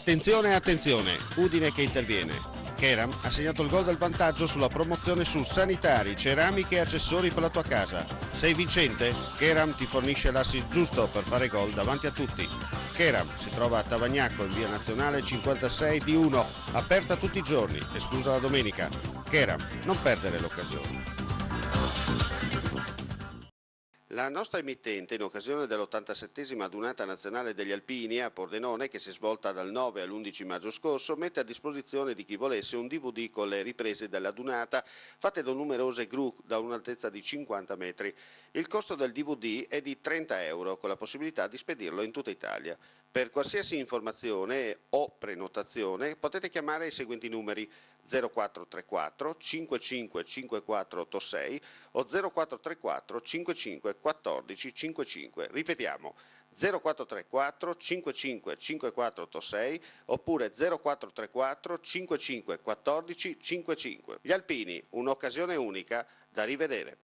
Attenzione, attenzione, Udine che interviene. Keram ha segnato il gol del vantaggio sulla promozione su sanitari, ceramiche e accessori per la tua casa. Sei vincente? Keram ti fornisce l'assist giusto per fare gol davanti a tutti. Keram si trova a Tavagnacco in via Nazionale 56 di 1, aperta tutti i giorni, esclusa la domenica. Keram, non perdere l'occasione. La nostra emittente, in occasione dell'87esima adunata nazionale degli Alpini a Pordenone, che si è svolta dal 9 all'11 maggio scorso, mette a disposizione di chi volesse un DVD con le riprese dell'adunata fatte da numerose gru da un'altezza di 50 metri. Il costo del DVD è di 30 euro, con la possibilità di spedirlo in tutta Italia. Per qualsiasi informazione o prenotazione potete chiamare i seguenti numeri: 0434 55 5486 o 0434 55 14 55. Ripetiamo: 0434 55 5486 oppure 0434 55 14 55. Gli Alpini, un'occasione unica da rivedere.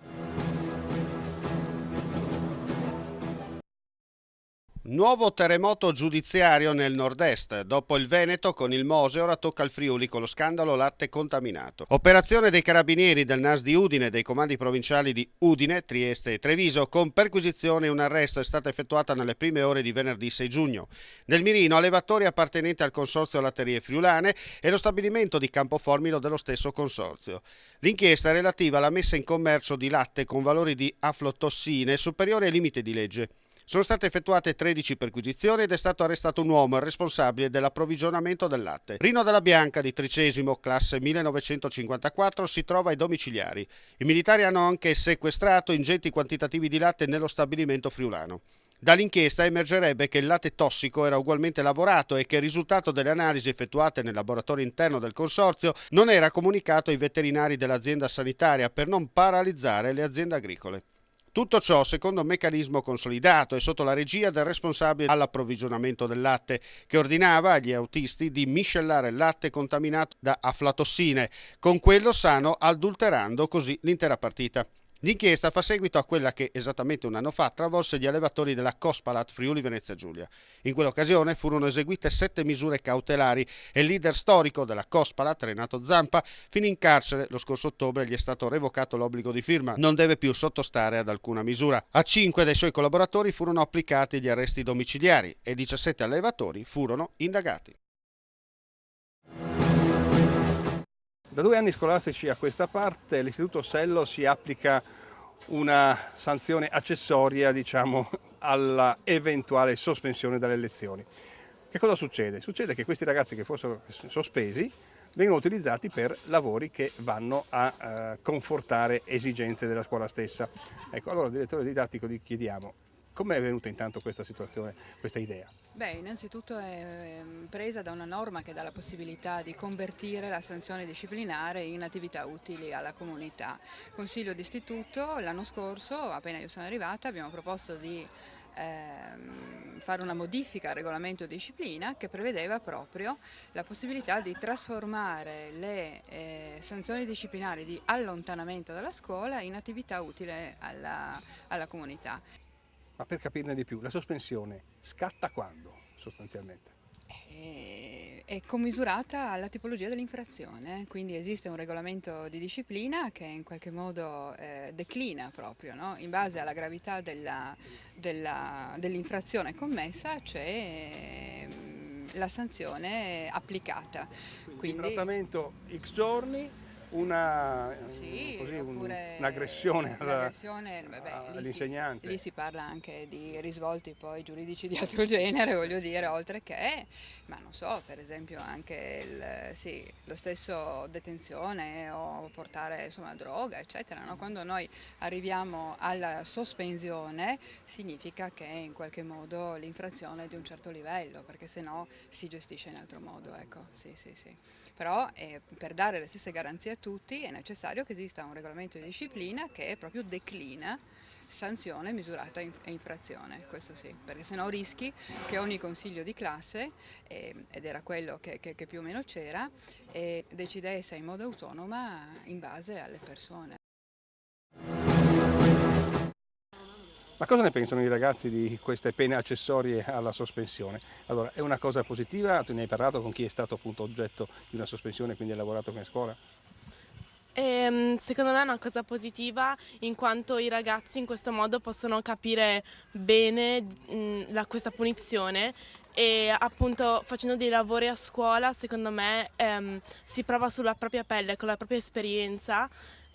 Nuovo terremoto giudiziario nel nord-est. Dopo il Veneto con il Mose, ora tocca al Friuli con lo scandalo latte contaminato. Operazione dei carabinieri del NAS di Udine e dei comandi provinciali di Udine, Trieste e Treviso. Con perquisizione e un arresto è stata effettuata nelle prime ore di venerdì 6 giugno. Nel mirino allevatori appartenenti al consorzio Latterie Friulane e lo stabilimento di Campoformino dello stesso consorzio. L'inchiesta è relativa alla messa in commercio di latte con valori di aflotossine superiori ai limiti di legge. Sono state effettuate 13 perquisizioni ed è stato arrestato un uomo, il responsabile dell'approvvigionamento del latte. Rino Dalla Bianca, di 13°, classe 1954, si trova ai domiciliari. I militari hanno anche sequestrato ingenti quantitativi di latte nello stabilimento friulano. Dall'inchiesta emergerebbe che il latte tossico era ugualmente lavorato e che il risultato delle analisi effettuate nel laboratorio interno del consorzio non era comunicato ai veterinari dell'azienda sanitaria per non paralizzare le aziende agricole. Tutto ciò secondo un meccanismo consolidato e sotto la regia del responsabile all'approvvigionamento del latte, che ordinava agli autisti di miscellare il latte contaminato da aflatossine con quello sano, adulterando così l'intera partita. L'inchiesta fa seguito a quella che esattamente un anno fa travolse gli allevatori della Cospalat Friuli Venezia Giulia. In quell'occasione furono eseguite 7 misure cautelari e il leader storico della Cospalat, Renato Zampa, finì in carcere. Lo scorso ottobre gli è stato revocato l'obbligo di firma, non deve più sottostare ad alcuna misura. A 5 dei suoi collaboratori furono applicati gli arresti domiciliari e 17 allevatori furono indagati. Da 2 anni scolastici a questa parte l'Istituto Sello si applica una sanzione accessoria, alla eventuale sospensione dalle lezioni. Che cosa succede? Succede che questi ragazzi che fossero sospesi vengono utilizzati per lavori che vanno a confortare esigenze della scuola stessa. Ecco, allora al direttore didattico gli chiediamo: com'è venuta intanto questa situazione, questa idea? Beh, innanzitutto è presa da una norma che dà la possibilità di convertire la sanzione disciplinare in attività utili alla comunità. Consiglio d'istituto l'anno scorso, appena io sono arrivata, abbiamo proposto di fare una modifica al regolamento di disciplina che prevedeva proprio la possibilità di trasformare le sanzioni disciplinari di allontanamento dalla scuola in attività utile alla comunità. Ma per capirne di più, la sospensione scatta quando sostanzialmente? È commisurata alla tipologia dell'infrazione, quindi esiste un regolamento di disciplina che in qualche modo declina proprio, no? In base alla gravità dell'infrazione commessa c'è la sanzione applicata. Quindi il trattamento X giorni, un'aggressione all'insegnante. Lì si parla anche di risvolti poi giuridici di altro genere, voglio dire, oltre che, ma non so, per esempio anche lo stesso detenzione o portare droga, eccetera, no? Quando noi arriviamo alla sospensione significa che in qualche modo l'infrazione è di un certo livello, perché se no si gestisce in altro modo, ecco, sì. Però per dare le stesse garanzie a tutti è necessario che esista un regolamento di disciplina che proprio declina sanzione misurata in infrazione, questo sì, perché sennò rischi che ogni consiglio di classe, ed era quello che più o meno c'era, decidesse in modo autonoma in base alle persone. Ma cosa ne pensano i ragazzi di queste pene accessorie alla sospensione? Allora, è una cosa positiva? Tu ne hai parlato con chi è stato appunto oggetto di una sospensione, quindi ha lavorato con scuola? Secondo me è una cosa positiva in quanto i ragazzi in questo modo possono capire bene questa punizione e appunto facendo dei lavori a scuola secondo me si prova sulla propria pelle, con la propria esperienza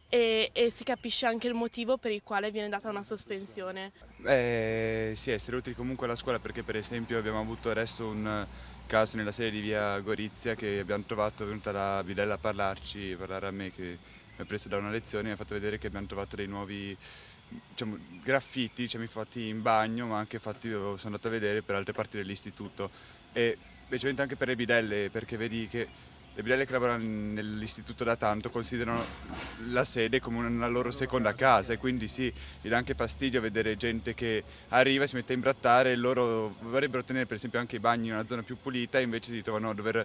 e si capisce anche il motivo per il quale viene data una sospensione. Sì, essere utili comunque alla scuola perché per esempio abbiamo avuto adesso un caso nella sede di via Gorizia che abbiamo trovato, è venuta la Bidella a a parlare a me che mi ha preso da una lezione e mi ha fatto vedere che abbiamo trovato dei nuovi diciamo, graffiti fatti in bagno ma anche fatti, sono andato a vedere per altre parti dell'istituto e specialmente anche per le bidelle perché vedi che le bidelle che lavorano nell'istituto da tanto considerano la sede come una loro seconda casa e quindi sì, gli dà anche fastidio vedere gente che arriva, si mette a imbrattare e loro vorrebbero tenere per esempio anche i bagni in una zona più pulita e invece si trovano a dover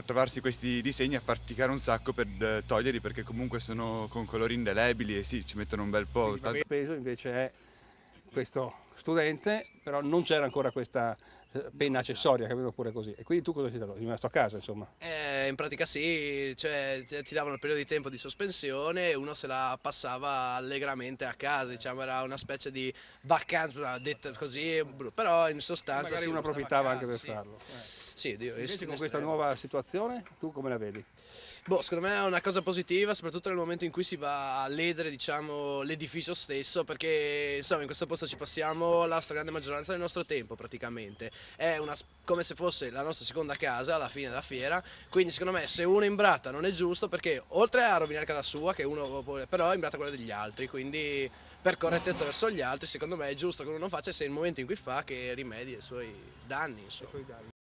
trovarsi questi disegni a farticare un sacco per toglierli perché comunque sono con colori indelebili e sì, ci mettono un bel po'. Il peso invece è questo studente, però non c'era ancora questa penna accessoria, capito pure così. E quindi tu cosa sei stato? Rimasto a casa, insomma? In pratica sì, cioè ti davano il periodo di tempo di sospensione e uno se la passava allegramente a casa, diciamo era una specie di vacanza, detta così, però in sostanza Magari sì, uno stava a approfittava casa, anche per sì. farlo. Sì, Dio, Invece con in questa estremo. nuova situazione, tu come la vedi? Boh, secondo me è una cosa positiva, soprattutto nel momento in cui si va a ledere, diciamo, l'edificio stesso, perché insomma in questo posto ci passiamo la stragrande maggioranza del nostro tempo praticamente. È come se fosse la nostra seconda casa alla fine della fiera, quindi secondo me se uno imbratta non è giusto perché oltre a rovinare casa sua, che uno però imbratta quella degli altri, quindi per correttezza verso gli altri secondo me è giusto che uno faccia se è il momento in cui fa che rimedi i suoi danni, insomma.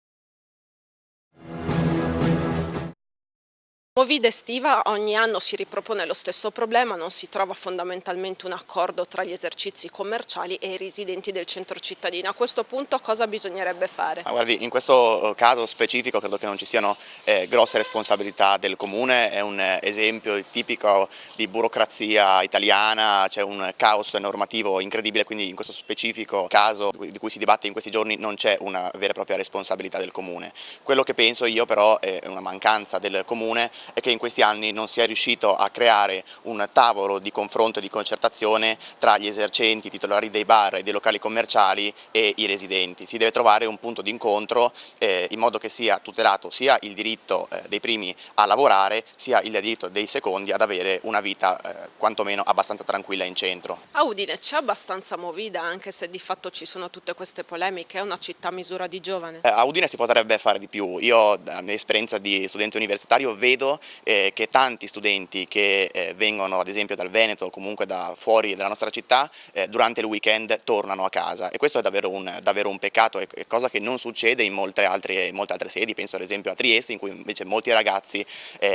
Movida estiva ogni anno si ripropone lo stesso problema, non si trova fondamentalmente un accordo tra gli esercizi commerciali e i residenti del centro cittadino. A questo punto cosa bisognerebbe fare? Guardi, in questo caso specifico credo che non ci siano grosse responsabilità del comune, è un esempio tipico di burocrazia italiana, c'è un caos normativo incredibile, quindi in questo specifico caso di cui si dibatte in questi giorni non c'è una vera e propria responsabilità del comune. Quello che penso io però è una mancanza del comune è che in questi anni non si è riuscito a creare un tavolo di confronto e di concertazione tra gli esercenti, i titolari dei bar e dei locali commerciali e i residenti. Si deve trovare un punto di incontro in modo che sia tutelato sia il diritto dei primi a lavorare sia il diritto dei secondi ad avere una vita quantomeno abbastanza tranquilla in centro. A Udine c'è abbastanza movida anche se di fatto ci sono tutte queste polemiche, è una città a misura di giovane? A Udine si potrebbe fare di più, io dalla mia esperienza di studente universitario vedo che tanti studenti che vengono ad esempio dal Veneto o comunque da fuori della nostra città durante il weekend tornano a casa e questo è davvero un peccato, è cosa che non succede in molte altre sedi, penso ad esempio a Trieste in cui invece molti ragazzi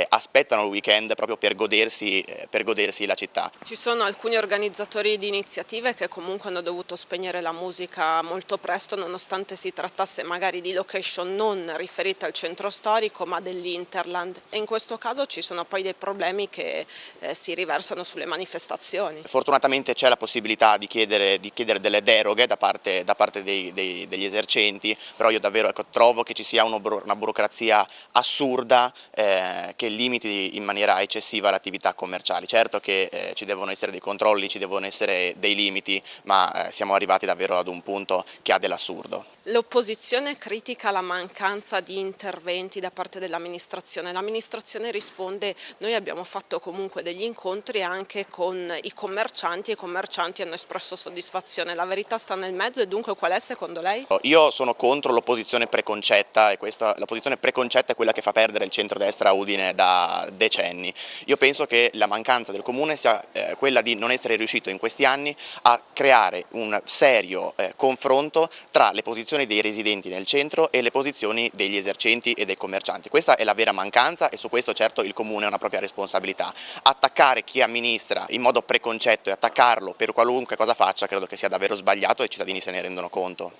aspettano il weekend proprio per godersi la città. Ci sono alcuni organizzatori di iniziative che comunque hanno dovuto spegnere la musica molto presto nonostante si trattasse magari di location non riferite al centro storico ma dell'Interland e in questo caso ci sono poi dei problemi che si riversano sulle manifestazioni. Fortunatamente c'è la possibilità di chiedere delle deroghe da parte degli esercenti, però io davvero trovo che ci sia una burocrazia assurda che limiti in maniera eccessiva le attività commerciali. Certo che ci devono essere dei controlli, ci devono essere dei limiti, ma siamo arrivati davvero ad un punto che ha dell'assurdo. L'opposizione critica la mancanza di interventi da parte dell'amministrazione. L'amministrazione risponde: noi abbiamo fatto comunque degli incontri anche con i commercianti e i commercianti hanno espresso soddisfazione. La verità sta nel mezzo e dunque qual è secondo lei? Io sono contro l'opposizione preconcetta e l'opposizione preconcetta è quella che fa perdere il centrodestra a Udine da decenni. Io penso che la mancanza del comune sia quella di non essere riuscito in questi anni a creare un serio confronto tra le posizioni dei residenti nel centro e le posizioni degli esercenti e dei commercianti. Questa è la vera mancanza e su questo certo il comune ha una propria responsabilità. Attaccare chi amministra in modo preconcetto e attaccarlo per qualunque cosa faccia credo che sia davvero sbagliato e i cittadini se ne rendono conto.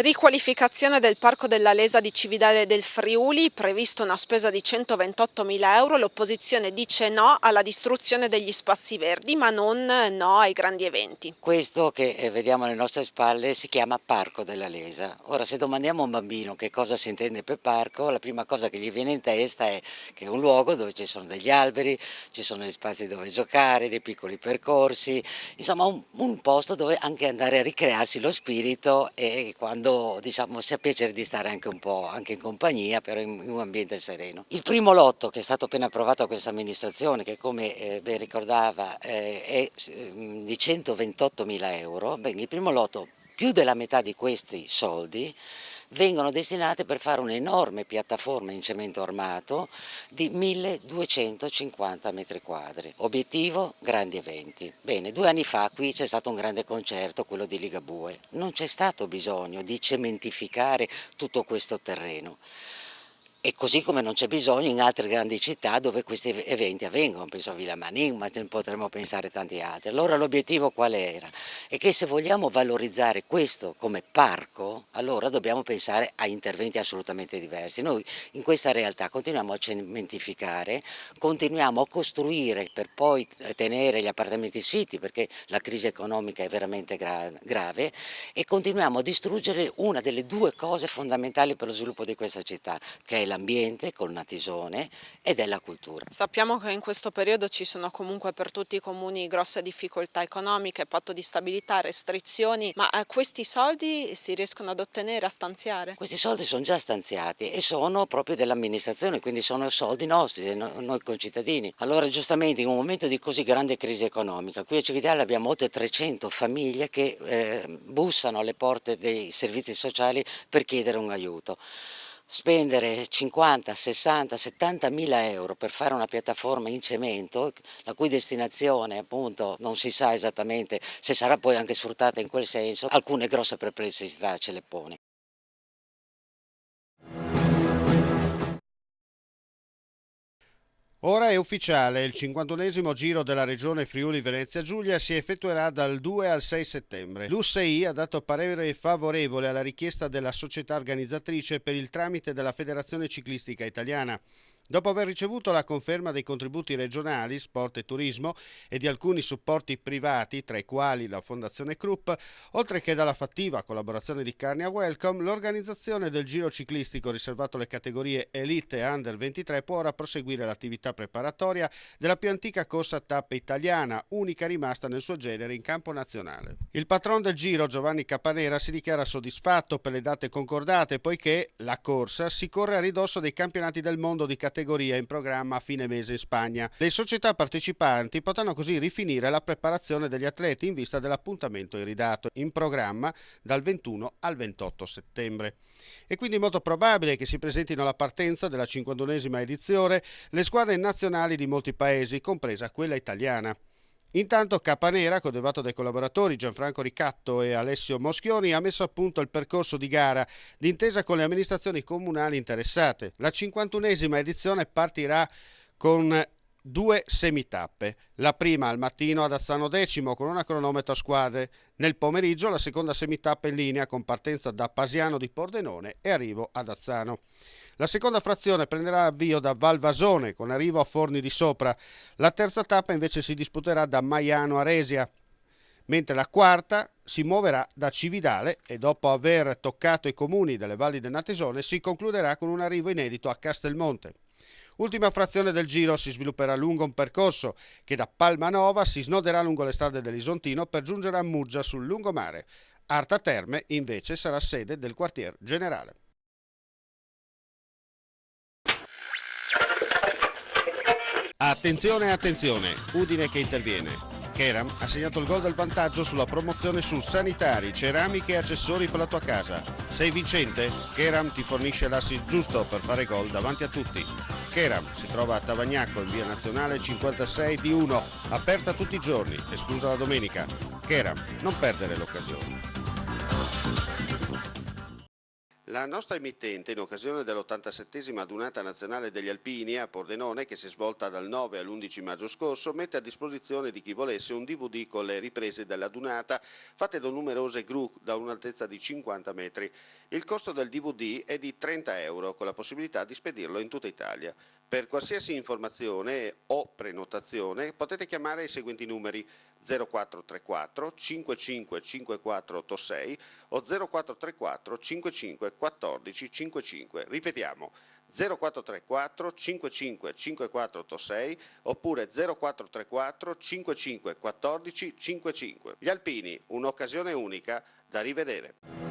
Riqualificazione del Parco della Lesa di Cividale del Friuli, previsto una spesa di 128.000 euro, l'opposizione dice no alla distruzione degli spazi verdi, ma non no ai grandi eventi. Questo che vediamo alle nostre spalle si chiama Parco della Lesa. Ora, se domandiamo a un bambino che cosa si intende per parco, la prima cosa che gli viene in testa è che è un luogo dove ci sono degli alberi, ci sono degli spazi dove giocare, dei piccoli percorsi, insomma un posto dove anche andare a ricrearsi lo spirito e quando si ha piacere di stare anche un po' anche in compagnia, però in un ambiente sereno. Il primo lotto che è stato appena approvato a questa amministrazione, che come ben ricordava è di 128.000 euro, bene, il primo lotto, più della metà di questi soldi vengono destinate per fare un'enorme piattaforma in cemento armato di 1250 metri quadri. Obiettivo: grandi eventi. Bene, 2 anni fa qui c'è stato un grande concerto, quello di Ligabue. Non c'è stato bisogno di cementificare tutto questo terreno. E così come non c'è bisogno in altre grandi città dove questi eventi avvengono, penso a Villa Manin, ma potremmo pensare a tanti altri. Allora l'obiettivo qual era? È che se vogliamo valorizzare questo come parco, allora dobbiamo pensare a interventi assolutamente diversi. Noi in questa realtà continuiamo a cementificare, continuiamo a costruire per poi tenere gli appartamenti sfitti, perché la crisi economica è veramente grave, e continuiamo a distruggere una delle 2 cose fondamentali per lo sviluppo di questa città, che è l'ambiente col natisone ed è la cultura. Sappiamo che in questo periodo ci sono comunque per tutti i comuni grosse difficoltà economiche, patto di stabilità, restrizioni, ma questi soldi si riescono ad ottenere, a stanziare? Questi soldi sono già stanziati e sono proprio dell'amministrazione, quindi sono soldi nostri, noi concittadini. Allora giustamente in un momento di così grande crisi economica, qui a Cividale abbiamo oltre 300 famiglie che bussano alle porte dei servizi sociali per chiedere un aiuto. Spendere 50, 60, 70 mila euro per fare una piattaforma in cemento, la cui destinazione appunto non si sa esattamente se sarà poi anche sfruttata in quel senso, alcune grosse perplessità ce le pone. Ora è ufficiale, il 51esimo giro della regione Friuli Venezia Giulia si effettuerà dal 2 al 6 settembre. L'USI ha dato parere favorevole alla richiesta della società organizzatrice per il tramite della Federazione Ciclistica Italiana. Dopo aver ricevuto la conferma dei contributi regionali, sport e turismo e di alcuni supporti privati, tra i quali la Fondazione Krupp, oltre che dalla fattiva collaborazione di Carnia Welcome, l'organizzazione del giro ciclistico riservato alle categorie Elite e Under 23 può ora proseguire l'attività preparatoria della più antica corsa a tappe italiana, unica rimasta nel suo genere in campo nazionale. Il patron del giro, Giovanni Capanera, si dichiara soddisfatto per le date concordate, poiché la corsa si corre a ridosso dei campionati del mondo di categoria in programma a fine mese in Spagna. Le società partecipanti potranno così rifinire la preparazione degli atleti in vista dell'appuntamento iridato in programma dal 21 al 28 settembre. È quindi molto probabile che si presentino alla partenza della 51esima edizione le squadre nazionali di molti paesi, compresa quella italiana. Intanto Capanera, coadiuvato dai collaboratori Gianfranco Ricatto e Alessio Moschioni, ha messo a punto il percorso di gara d'intesa con le amministrazioni comunali interessate. La 51esima edizione partirà con 2 semitappe. La prima al mattino ad Azzano Decimo con una cronometro a squadre. Nel pomeriggio la seconda semitappa in linea con partenza da Pasiano di Pordenone e arrivo ad Azzano. La seconda frazione prenderà avvio da Valvasone con arrivo a Forni di Sopra. La terza tappa invece si disputerà da Maiano a Resia, mentre la quarta si muoverà da Cividale e dopo aver toccato i comuni delle valli del Natisone si concluderà con un arrivo inedito a Castelmonte. Ultima frazione del giro si svilupperà lungo un percorso che da Palmanova si snoderà lungo le strade dell'Isontino per giungere a Muggia sul lungomare. Arta Terme invece sarà sede del quartier generale. Attenzione, attenzione, Udine che interviene. Keram ha segnato il gol del vantaggio sulla promozione su sanitari, ceramiche e accessori per la tua casa. Sei vincente? Keram ti fornisce l'assist giusto per fare gol davanti a tutti. Keram si trova a Tavagnacco in via Nazionale 56 di 1, aperta tutti i giorni, esclusa la domenica. Keram, non perdere l'occasione. La nostra emittente, in occasione dell'87esima adunata nazionale degli alpini a Pordenone, che si è svolta dal 9 all'11 maggio scorso, mette a disposizione di chi volesse un DVD con le riprese dell'adunata fatte da numerose gru da un'altezza di 50 metri. Il costo del DVD è di 30 euro, con la possibilità di spedirlo in tutta Italia. Per qualsiasi informazione o prenotazione potete chiamare i seguenti numeri: 0434 55 54 86 o 0434 55 14 55. Ripetiamo: 0434 55 54 86 oppure 0434 55 14 55. Gli alpini, un'occasione unica da rivedere.